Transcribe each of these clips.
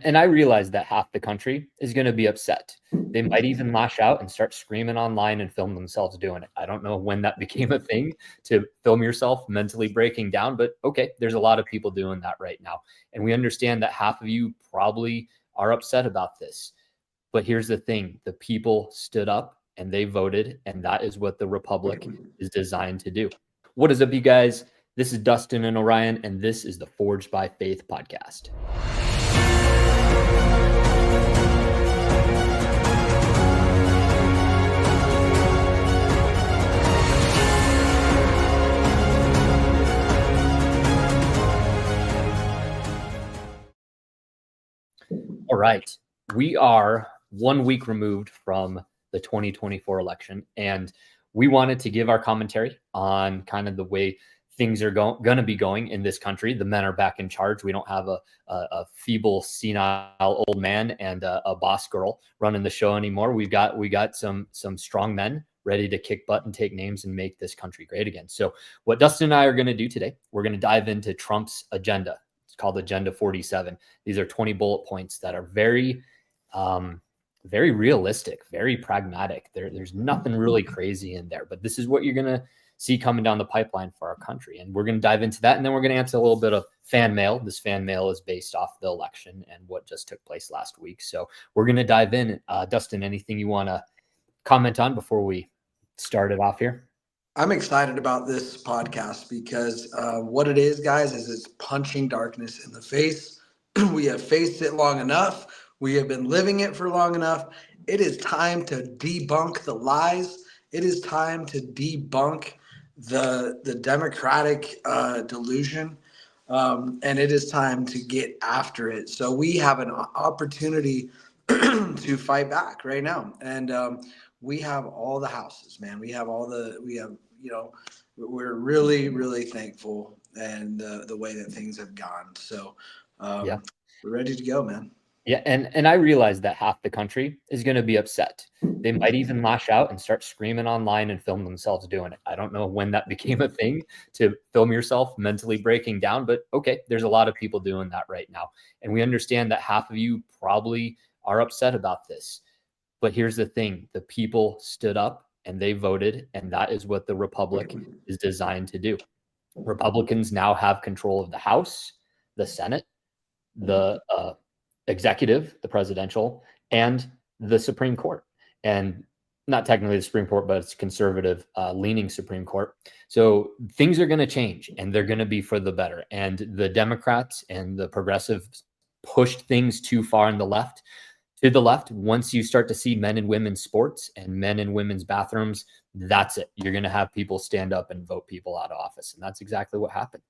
And I realize that half the country is going to be upset. They might even lash out and start screaming online and film themselves doing it. I don't know when that became a thing to film yourself mentally breaking down, but okay, there's a lot of people doing that right now. And we understand that half of you probably are upset about this. But here's the thing, the people stood up and they voted, and that is what the Republic is designed to do. What is up, you guys? This is Dustin and Orion, and this is the Forged by Faith podcast. All right. We are 1 week removed from the 2024 election, and we wanted to give our commentary on kind of the way things are going to be going in this country. The men are back in charge. We don't have a feeble, senile old man and a boss girl running the show anymore. We got some strong men ready to kick butt and take names and make this country great again. So what Dustin and I are going to do today, we're going to dive into Trump's agenda. It's called Agenda 47. These are 20 bullet points that are very realistic, very pragmatic. There's nothing really crazy in there, but this is what you're going to see coming down the pipeline for our country. And we're going to dive into that. And then we're going to answer a little bit of fan mail. This fan mail is based off the election and what just took place last week. So we're going to dive in. Dustin, anything you want to comment on before we start it off here? I'm excited about this podcast because what it is, guys, is it's punching darkness in the face. We have faced it long enough. We have been living it for long enough. It is time to debunk the lies. It is time to debunk the democratic delusion. And it is time to get after it. So we have an opportunity to fight back right now. And we have all the houses, man. We're really, really thankful and the way that things have gone. So we're ready to go, man. Yeah, and I realize that half the country is going to be upset. They might even lash out and start screaming online and film themselves doing it. I don't know when that became a thing to film yourself mentally breaking down, but okay, there's a lot of people doing that right now. And we understand that half of you probably are upset about this. But here's the thing, the people stood up and they voted, and that is what the Republic is designed to do. Republicans now have control of the House, the Senate, the executive, the presidential, and the Supreme Court. And not technically the Supreme Court, but it's conservative leaning Supreme Court. So things are going to change, and they're going to be for the better. And the Democrats and the progressives pushed things too far on the left. To the left, once you start to see men and women's sports and men and women's bathrooms, that's it. You're going to have people stand up and vote people out of office. And that's exactly what happened.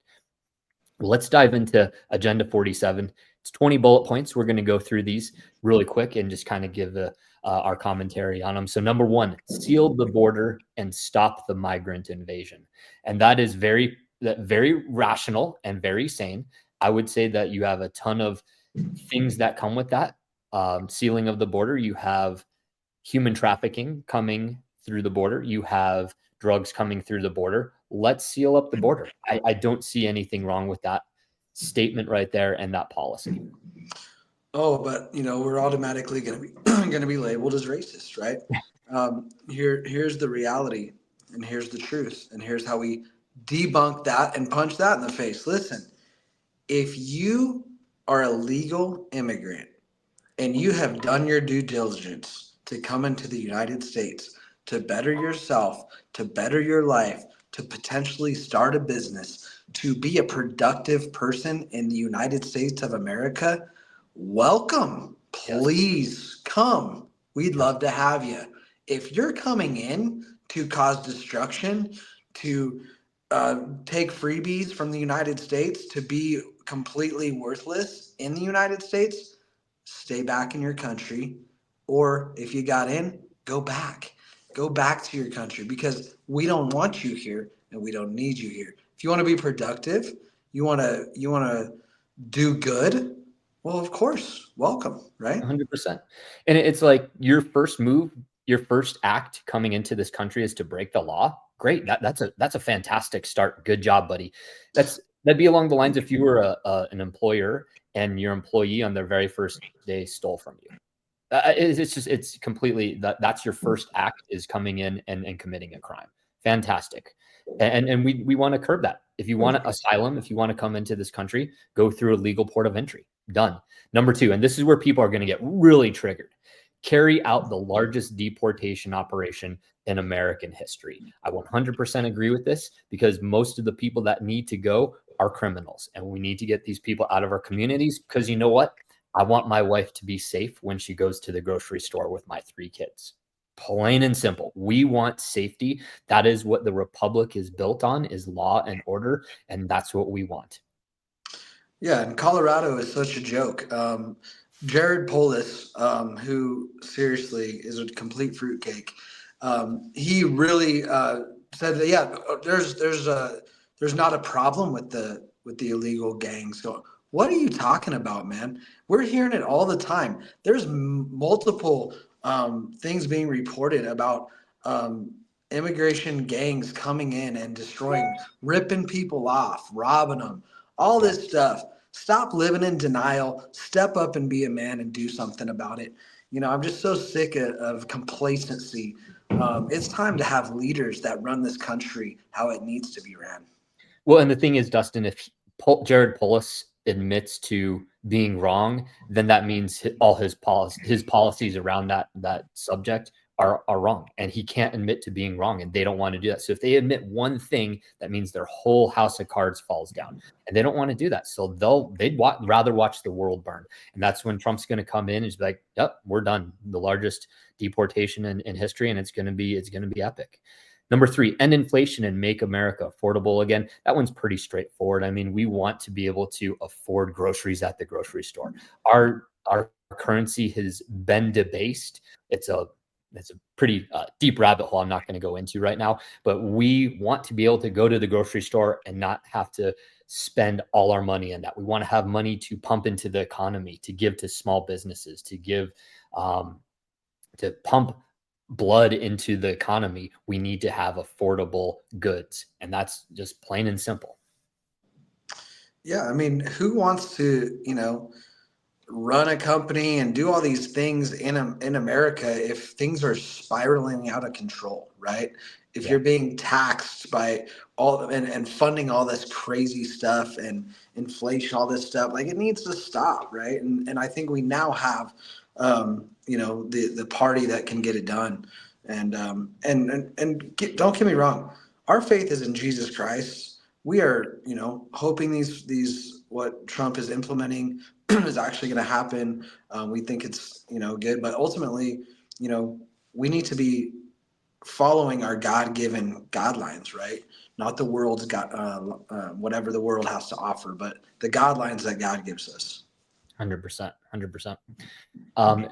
Let's dive into Agenda 47. It's 20 bullet points. We're going to go through these really quick and just kind of give our commentary on them. So number one, seal the border and stop the migrant invasion. And that is very rational and very sane. I would say that you have a ton of things that come with that. Sealing of the border, you have human trafficking coming through the border, you have drugs coming through the border. Let's seal up the border. I don't see anything wrong with that statement right there and that policy. Oh, but we're automatically going to be labeled as racist, right? Here's the reality, and here's the truth, and here's how we debunk that and punch that in the face. Listen, if you are a legal immigrant and you have done your due diligence to come into the United States to better yourself, to better your life, to potentially start a business, to be a productive person in the United States of America, welcome. Please come. We'd love to have you. If you're coming in to cause destruction, to take freebies from the United States, to be completely worthless in the United States, stay back in your country. Or if you got in, go back. Go back to your country, because we don't want you here and we don't need you here. If you want to be productive, you want to do good, well, of course, welcome, right? 100%. And it's like your first move, your first act coming into this country is to break the law. Great. That's a fantastic start. Good job, buddy. That'd be along the lines if you were an employer and your employee on their very first day stole from you. It's completely that's your first act, is coming in and committing a crime. Fantastic. And we want to curb that. If you want asylum, if you want to come into this country, go through a legal port of entry. Done. Number two, and this is where people are going to get really triggered: carry out the largest deportation operation in American history. I 100% agree with this, because most of the people that need to go are criminals, and we need to get these people out of our communities, because you know what? I want my wife to be safe when she goes to the grocery store with my 3 kids. Plain and simple. We want safety. That is what the republic is built on, is law and order, and that's what we want. Yeah, and Colorado is such a joke. Jared Polis, who seriously is a complete fruitcake, he really said that there's not a problem with the illegal gangs. So what are you talking about, man? We're hearing it all the time. There's multiple things being reported about immigration gangs coming in and destroying, ripping people off, robbing them, all this stuff. Stop living in denial. Step up and be a man and do something about it. I'm just so sick of complacency. It's time to have leaders that run this country how it needs to be ran. Well, and the thing is, Dustin, if Jared Polis admits to being wrong, then that means all his policies around that subject are wrong, and he can't admit to being wrong, and they don't want to do that. So if they admit one thing, that means their whole house of cards falls down, and they don't want to do that. So they'd rather watch the world burn, and that's when Trump's going to come in and just be like, "Yep, we're done. The largest deportation in history, and it's going to be epic." Number 3, end inflation and make America affordable again. That one's pretty straightforward. I mean, we want to be able to afford groceries at the grocery store. Our currency has been debased. It's a pretty deep rabbit hole I'm not going to go into right now, but we want to be able to go to the grocery store and not have to spend all our money in that. We want to have money to pump into the economy, to give to small businesses, to give to pump blood into the economy. We need to have affordable goods, and that's just plain and simple. Yeah, I mean, who wants to, run a company and do all these things in America if things are spiraling out of control, right? If you're being taxed by all and funding all this crazy stuff and inflation, all this stuff, like, it needs to stop, right? And I think we now have the party that can get it done. Don't get me wrong, our faith is in Jesus Christ. We are, hoping these what Trump is implementing is actually going to happen. We think it's good, but ultimately, we need to be following our God-given guidelines, right? Not the world's got whatever the world has to offer, but the guidelines that God gives us. 100%.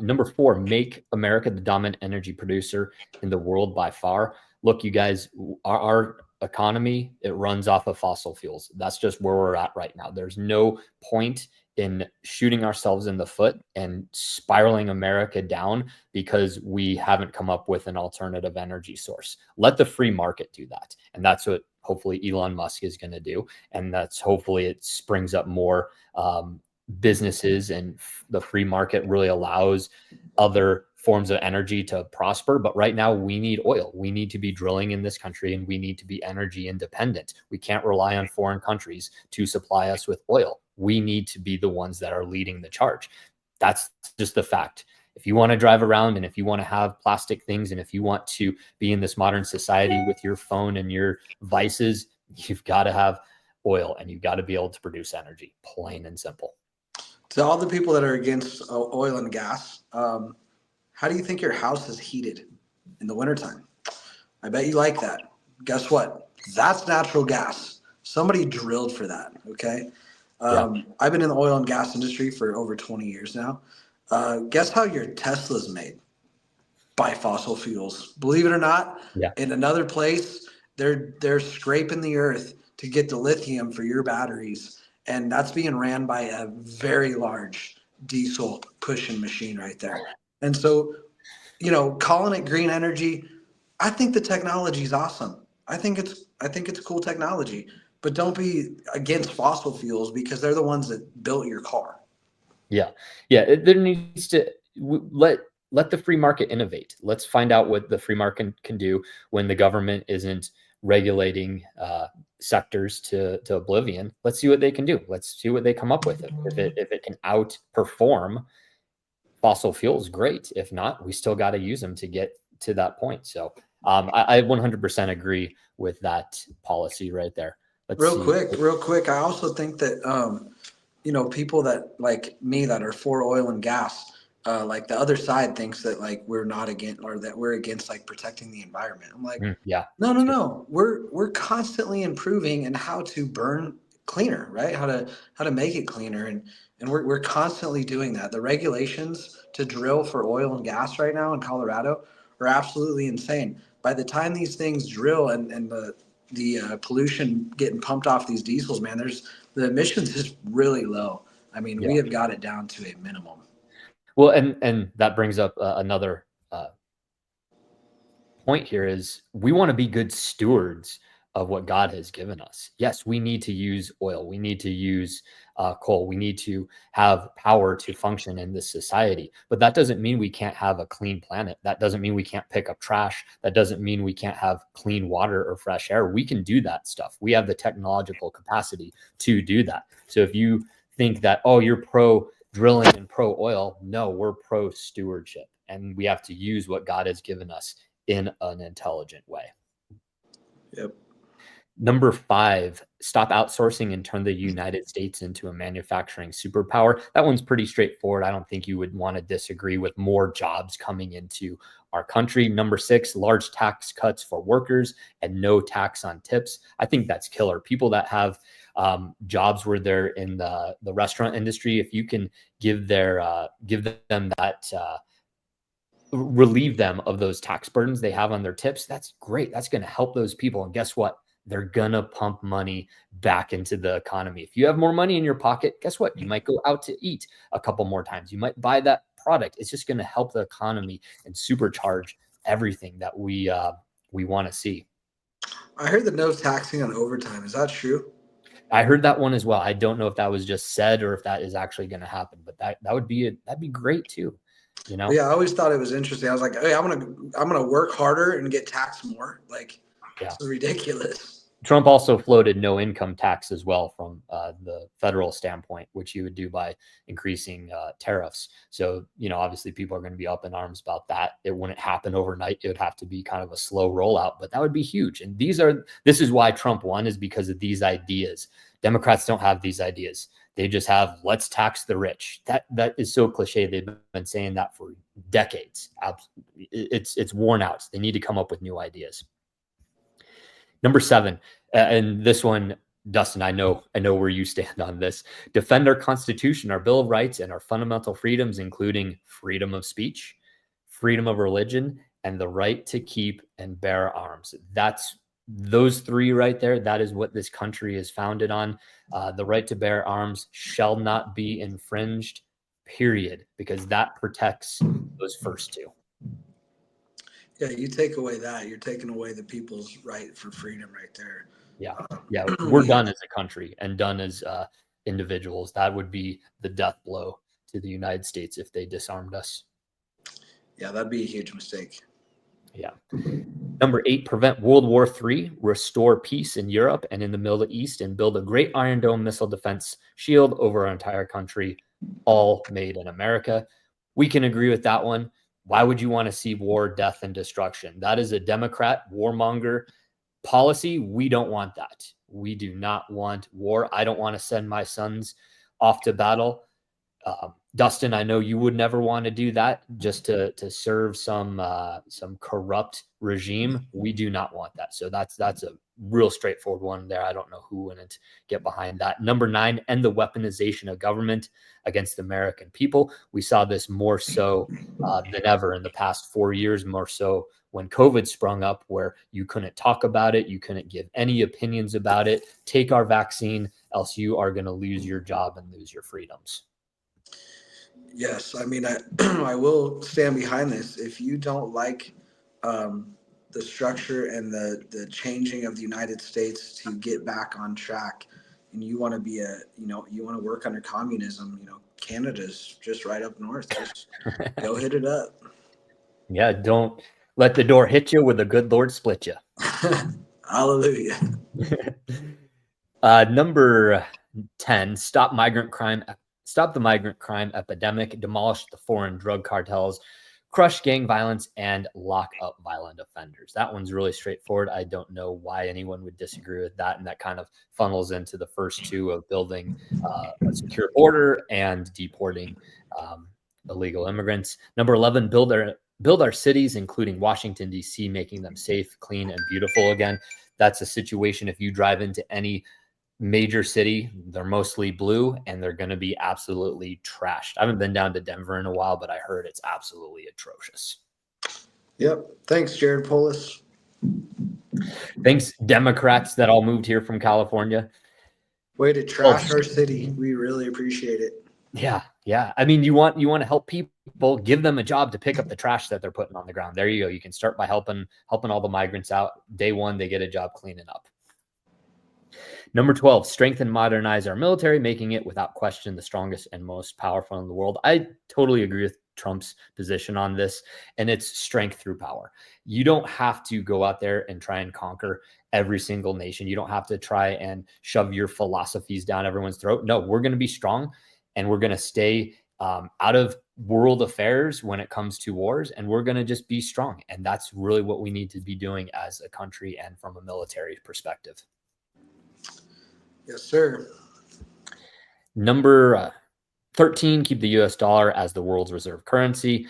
Number 4, make America the dominant energy producer in the world by far. Look, you guys, our economy, it runs off of fossil fuels. That's just where we're at right now. There's no point in shooting ourselves in the foot and spiraling America down because we haven't come up with an alternative energy source. Let the free market do that. And that's what hopefully Elon Musk is going to do. And that's hopefully it springs up more businesses, and the free market really allows other forms of energy to prosper. But right now we need oil. We need to be drilling in this country, and we need to be energy independent. We can't rely on foreign countries to supply us with oil. We need to be the ones that are leading the charge. That's just the fact. If you want to drive around, and if you want to have plastic things, and if you want to be in this modern society with your phone and your vices, you've got to have oil, and you've got to be able to produce energy, plain and simple. To all the people that are against oil and gas, how do you think your house is heated in the wintertime? I bet you like that. Guess what? That's natural gas. Somebody drilled for that, okay? I've been in the oil and gas industry for over 20 years now. Guess how your Tesla's made? By fossil fuels. Believe it or not, in another place, they're scraping the earth to get the lithium for your batteries. And that's being ran by a very large diesel pushing machine right there. And so, calling it green energy, I think the technology is awesome. I think it's cool technology, but don't be against fossil fuels because they're the ones that built your car. Yeah. Yeah. There needs to let the free market innovate. Let's find out what the free market can do when the government isn't regulating sectors to oblivion. Let's see what they can do. Let's see what they come up with. If it can outperform fossil fuels, great. If not, we still got to use them to get to that point. So I 100% agree with that policy right there. Let's see. Real quick. I also think that people that like me that are for oil and gas, like the other side thinks that like we're not against or that we're against like protecting the environment. I'm like, Yeah, no, no, that's good. no. We're constantly improving in how to burn cleaner, right? How to make it cleaner, and we're constantly doing that. The regulations to drill for oil and gas right now in Colorado are absolutely insane. By the time these things drill and the pollution getting pumped off these diesels, man, the emissions is really low. I mean, Yeah. we have got it down to a minimum. Well, and that brings up another point here is we want to be good stewards of what God has given us. Yes, we need to use oil. We need to use coal. We need to have power to function in this society. But that doesn't mean we can't have a clean planet. That doesn't mean we can't pick up trash. That doesn't mean we can't have clean water or fresh air. We can do that stuff. We have the technological capacity to do that. So if you think that, oh, you're pro drilling and pro oil, no, we're pro stewardship. And we have to use what God has given us in an intelligent way. Yep. Number 5, stop outsourcing and turn the United States into a manufacturing superpower. That one's pretty straightforward. I don't think you would want to disagree with more jobs coming into our country. Number 6, large tax cuts for workers and no tax on tips. I think that's killer. People that have jobs where they're in the restaurant industry, if you can give them that relieve them of those tax burdens they have on their tips, that's great. That's going to help those people. And guess what? They're going to pump money back into the economy. If you have more money in your pocket, guess what? You might go out to eat a couple more times. You might buy that product. It's just going to help the economy and supercharge everything that we want to see. I heard the no taxing on overtime. Is that true? I heard that one as well. I don't know if that was just said or if that is actually going to happen, but that'd be great too. You know? Yeah, I always thought it was interesting. I was like, hey, I'm gonna work harder and get taxed more. Like, Yeah. it's ridiculous. Trump also floated no income tax as well from the federal standpoint, which you would do by increasing tariffs. So, obviously people are going to be up in arms about that. It wouldn't happen overnight. It would have to be kind of a slow rollout, but that would be huge. And this is why Trump won, is because of these ideas. Democrats don't have these ideas. They just have, let's tax the rich. That is so cliche. They've been saying that for decades. It's worn out. They need to come up with new ideas. Number 7, and this one, Dustin, I know where you stand on this. Defend our Constitution, our Bill of Rights, and our fundamental freedoms, including freedom of speech, freedom of religion, and the right to keep and bear arms. That's those 3 right there. That is what this country is founded on. The right to bear arms shall not be infringed, period, because that protects those first 2. Yeah, you take away that, you're taking away the people's right for freedom right there. Yeah. Yeah. We're done as a country and done as individuals. That would be the death blow to the United States if they disarmed us. Yeah, that'd be a huge mistake. Yeah. Number 8, prevent World War III, restore peace in Europe and in the Middle East, and build a great Iron Dome missile defense shield over our entire country, all made in America. We can agree with that one. Why would you want to see war, death, and destruction? That is a Democrat warmonger policy. We don't want that. We do not want war. I don't want to send my sons off to battle. Dustin, I know you would never want to do that just to serve some corrupt regime. We do not want that. So that's a real straightforward one there. I don't know who wouldn't get behind that. Number 9, end the weaponization of government against the American people. We saw this more so than ever in the past 4 years, more so when COVID sprung up, where you couldn't talk about it. You couldn't give any opinions about it. Take our vaccine, else you are going to lose your job and lose your freedoms. Yes, I mean, I will stand behind this. If you don't like the structure and the changing of the United States to get back on track, and you want to be you want to work under communism, Canada's just right up north. Just go hit it up. Yeah, don't let the door hit you, with the good Lord split you. Hallelujah. Number 10, stop the migrant crime epidemic, demolish the foreign drug cartels, crush gang violence, and lock up violent offenders. That one's really straightforward. I don't know why anyone would disagree with that, and that kind of funnels into the first two of building a secure border and deporting illegal immigrants. Number 11, build our cities, including Washington, D.C., making them safe, clean, and beautiful again. That's a situation. If you drive into any major city, they're mostly blue and they're going to be absolutely trashed. I haven't been down to Denver in a while, but I heard it's absolutely atrocious. Yep. Thanks, Jared Polis. Thanks, Democrats that all moved here from California. Way to trash our city. We really appreciate it. Yeah. I mean, you want to help people, give them a job to pick up the trash that they're putting on the ground. There you go. You can start by helping all the migrants out. Day one, they get a job cleaning up. Number 12, strengthen and modernize our military, making it without question the strongest and most powerful in the world. I totally agree with Trump's position on this, and it's strength through power. You don't have to go out there and try and conquer every single nation. You don't have to try and shove your philosophies down everyone's throat. No, we're going to be strong, and we're going to stay out of world affairs when it comes to wars, and we're going to just be strong. And that's really what we need to be doing as a country and from a military perspective. Yes, sir. Number 13, keep the US dollar as the world's reserve currency.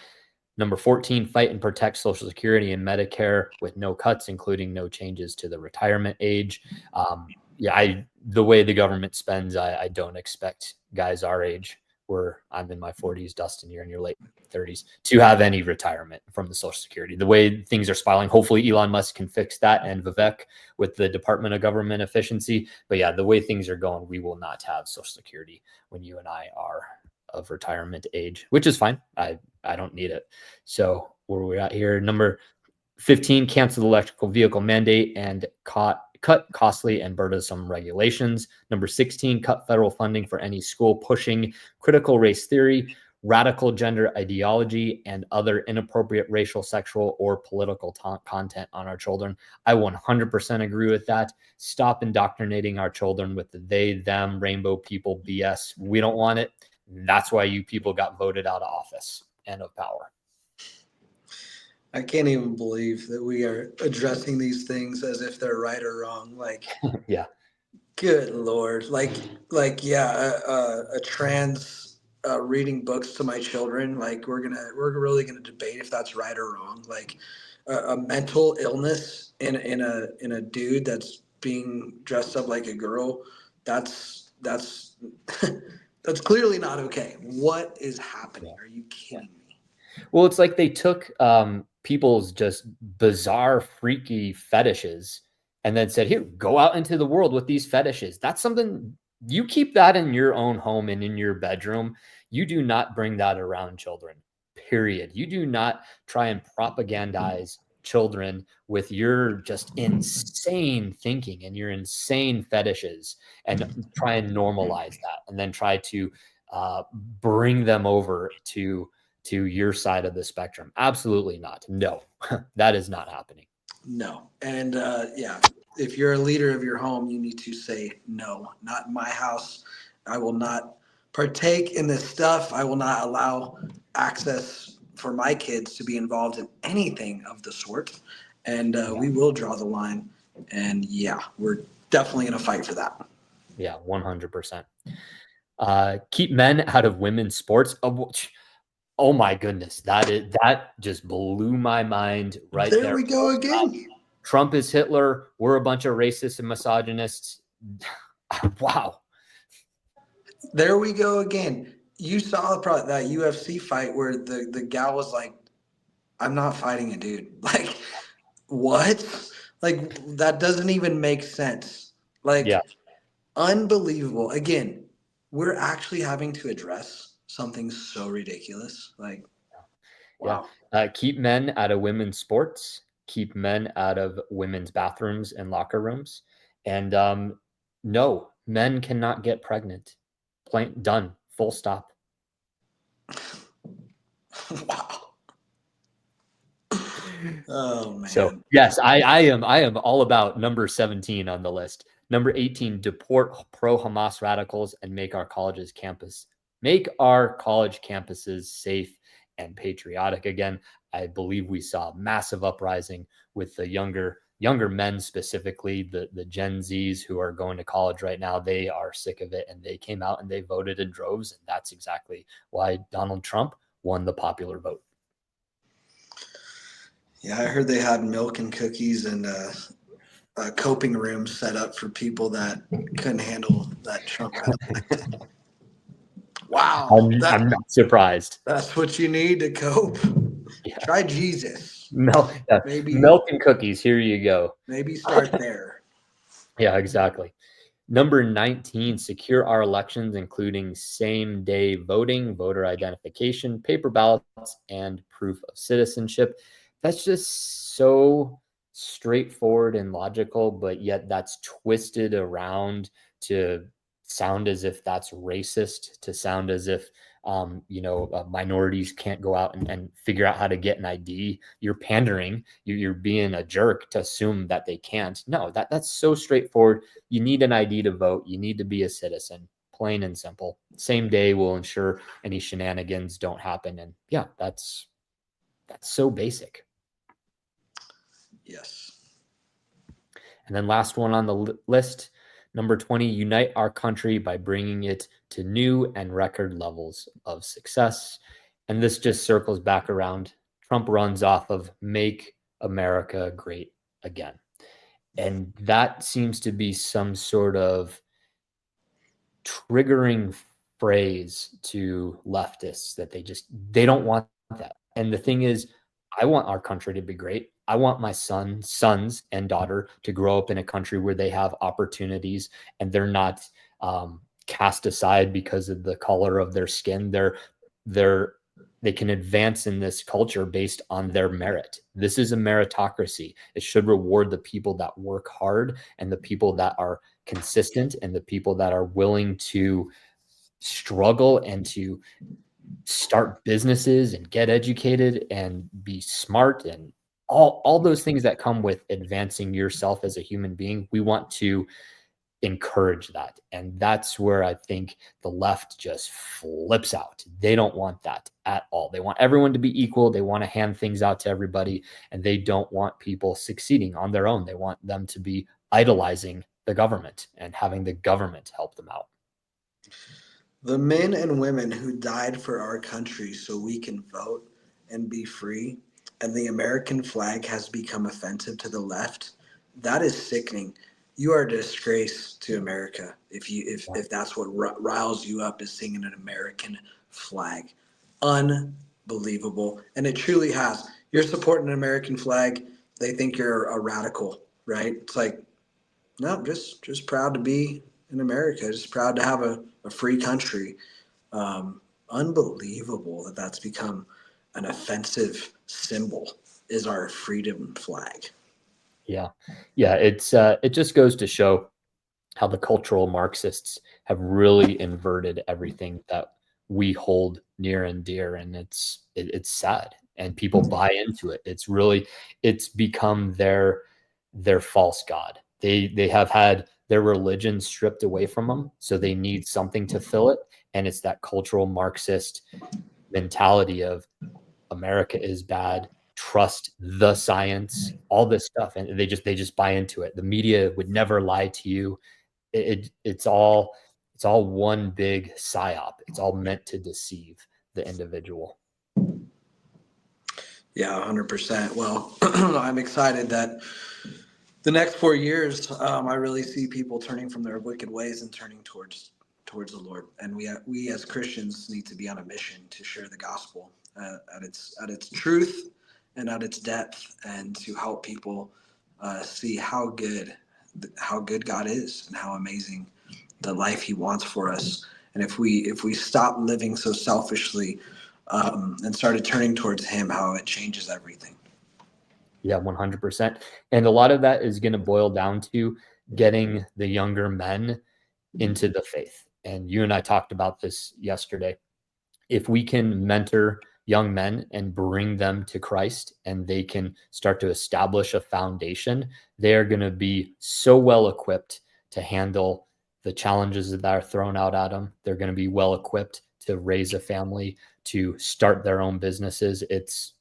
Number 14, fight and protect Social Security and Medicare with no cuts, including no changes to the retirement age. The way the government spends, I don't expect guys our age, where I'm in my 40s, Dustin, you're in your late 30s, to have any retirement from the Social Security. The way things are spiraling, hopefully Elon Musk can fix that, and Vivek with the Department of Government Efficiency. But yeah, the way things are going, we will not have Social Security when you and I are of retirement age, which is fine. I don't need it. So where we're at here, number 15, cancel the electrical vehicle mandate and cut costly and burdensome regulations. Number 16, cut federal funding for any school pushing critical race theory, radical gender ideology, and other inappropriate racial, sexual, or political content on our children. I 100% agree with that. Stop indoctrinating our children with the they, them, rainbow people BS. We don't want it. That's why you people got voted out of office and of power. I can't even believe that we are addressing these things as if they're right or wrong. Like, yeah, good Lord. A trans reading books to my children. Like, we're really gonna debate if that's right or wrong. Like, a mental illness in a dude that's being dressed up like a girl. That's that's clearly not okay. What is happening? Are you kidding me? Well, it's like they took people's just bizarre, freaky fetishes and then said, here, go out into the world with these fetishes. That's something you keep that in your own home and in your bedroom. You do not bring that around children, period. You do not try and propagandize children with your just insane thinking and your insane fetishes and try and normalize that and then try to bring them over to your side of the spectrum. Absolutely not. No, that is not happening. No. And if you're a leader of your home, you need to say, no, not in my house. I will not partake in this stuff. I will not allow access for my kids to be involved in anything of the sort. And we will draw the line. And we're definitely going to fight for that. Yeah, 100%. Keep men out of women's sports. Oh my goodness, that just blew my mind right there. There we go again. Trump is Hitler. We're a bunch of racists and misogynists. Wow. There we go again. You saw probably that UFC fight where the gal was like, I'm not fighting a dude. Like, what? Like, that doesn't even make sense. Like, unbelievable. Again, we're actually having to address something so ridiculous. Like, wow. Keep men out of women's sports. Keep men out of women's bathrooms and locker rooms. And no, Men cannot get pregnant. Plain done. Full stop. Wow. Oh So man. yes, I am all about number 17 on the list. Number 18, deport pro-Hamas radicals and make our college campuses safe and patriotic again. I believe we saw a massive uprising with the younger men, specifically the Gen Zs who are going to college right now. They are sick of it, and they came out and they voted in droves, and that's exactly why Donald Trump won the popular vote. Yeah, I heard they had milk and cookies and a coping room set up for people that couldn't handle that Trump got elected. Wow, I'm not surprised. that's what you need to cope. Yeah. Try Jesus. Milk, Maybe milk and cookies. Here you go. maybe start there. Yeah, exactly. Number 19, secure our elections, including same-day voting, voter identification, paper ballots, and proof of citizenship. That's just so straightforward and logical, but yet that's twisted around to sound as if that's racist, to sound as if minorities can't go out and figure out how to get an ID. You're pandering. You're being a jerk to assume that they can't. No, that's so straightforward. You need an ID to vote. You need to be a citizen. Plain and simple. Same day will ensure any shenanigans don't happen. And yeah, that's so basic. Yes. And then last one on the list, number 20, unite our country by bringing it to new and record levels of success. And this just circles back around. Trump runs off of make America great again. And that seems to be some sort of triggering phrase to leftists that they don't want that. And the thing is, I want our country to be great. I want my sons and daughter to grow up in a country where they have opportunities and they're not cast aside because of the color of their skin. They can advance in this culture based on their merit. This is a meritocracy. It should reward the people that work hard and the people that are consistent and the people that are willing to struggle and to start businesses and get educated and be smart and all those things that come with advancing yourself as a human being. We want to encourage that. And that's where I think the left just flips out. They don't want that at all. They want everyone to be equal. They want to hand things out to everybody, and they don't want people succeeding on their own. They want them to be idolizing the government and having the government help them out. The men and women who died for our country so we can vote and be free, and the American flag has become offensive to the left. That is sickening. You are a disgrace to America if that's what riles you up, is seeing an American flag. Unbelievable. And it truly has. You're supporting an American flag, they think you're a radical, right? It's like, no, just proud to be in America, just proud to have a free country. Unbelievable that that's become an offensive symbol, is our freedom flag. Yeah. It just goes to show how the cultural Marxists have really inverted everything that we hold near and dear, and it's sad, and people buy into it. It's become their false god. They have had their religion stripped away from them, so they need something to fill it, and it's that cultural Marxist mentality of America is bad, trust the science, all this stuff, and they just buy into it. The media would never lie to you. It's all one big psyop. It's all meant to deceive the individual. Yeah, 100%. Well, I'm excited that the next 4 years, I really see people turning from their wicked ways and turning towards the Lord. And we as Christians need to be on a mission to share the gospel at its truth and at its depth, and to help people see how good God is and how amazing the life He wants for us. And if we stop living so selfishly and started turning towards Him, how it changes everything. Yeah, 100%. And a lot of that is going to boil down to getting the younger men into the faith. And you and I talked about this yesterday. If we can mentor young men and bring them to Christ and they can start to establish a foundation, they're going to be so well equipped to handle the challenges that are thrown out at them. They're going to be well equipped to raise a family, to start their own businesses. It's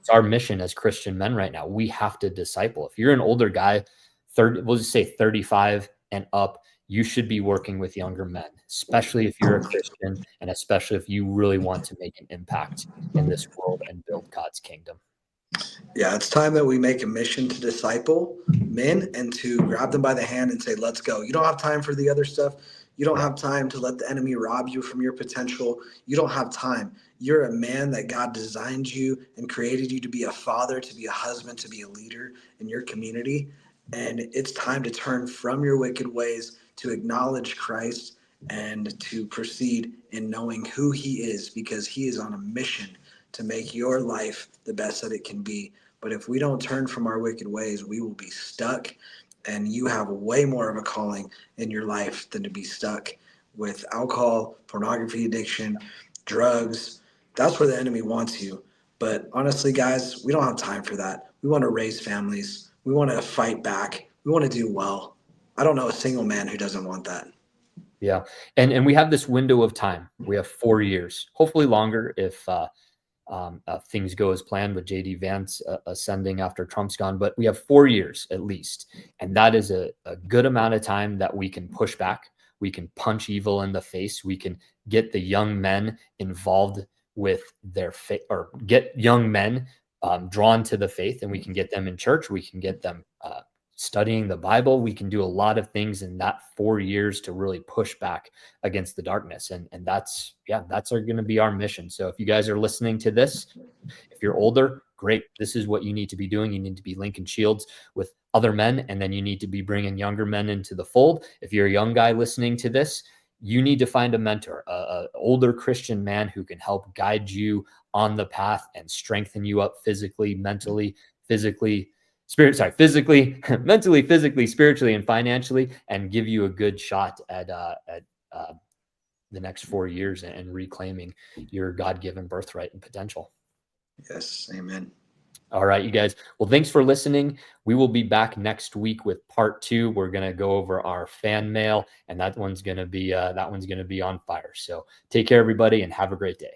our mission as Christian men right now. We have to disciple. If you're an older guy, 30, we'll just say 35 and up, you should be working with younger men, especially if you're a Christian and especially if you really want to make an impact in this world and build God's kingdom. Yeah, it's time that we make a mission to disciple men and to grab them by the hand and say, let's go. You don't have time for the other stuff. You don't have time to let the enemy rob you from your potential. You don't have time. You're a man that God designed you and created you to be a father, to be a husband, to be a leader in your community. And it's time to turn from your wicked ways, to acknowledge Christ, and to proceed in knowing who he is, because he is on a mission to make your life the best that it can be. But if we don't turn from our wicked ways, we will be stuck. And you have way more of a calling in your life than to be stuck with alcohol, pornography addiction, drugs. That's where the enemy wants you. But honestly, guys, we don't have time for that. We want to raise families. We want to fight back. We want to do well. I don't know a single man who doesn't want that. Yeah. And we have this window of time. We have 4 years, hopefully longer if things go as planned with JD Vance ascending after Trump's gone, but we have 4 years at least. And that is a good amount of time that we can push back. We can punch evil in the face. We can get the young men involved with their faith, or get young men drawn to the faith, and we can get them in church. We can get them studying the Bible. We can do a lot of things in that 4 years to really push back against the darkness. And that's going to be our mission. So if you guys are listening to this, if you're older, great. This is what you need to be doing. You need to be linking shields with other men, and then you need to be bringing younger men into the fold. If you're a young guy listening to this, you need to find a mentor, a older Christian man who can help guide you on the path and strengthen you up physically, mentally, physically, mentally, physically, spiritually, and financially, and give you a good shot at the next 4 years and reclaiming your God-given birthright and potential. Yes, amen. All right, you guys. Well, thanks for listening. We will be back next week with part 2. We're going to go over our fan mail, and that one's going to be on fire. So take care, everybody, and have a great day.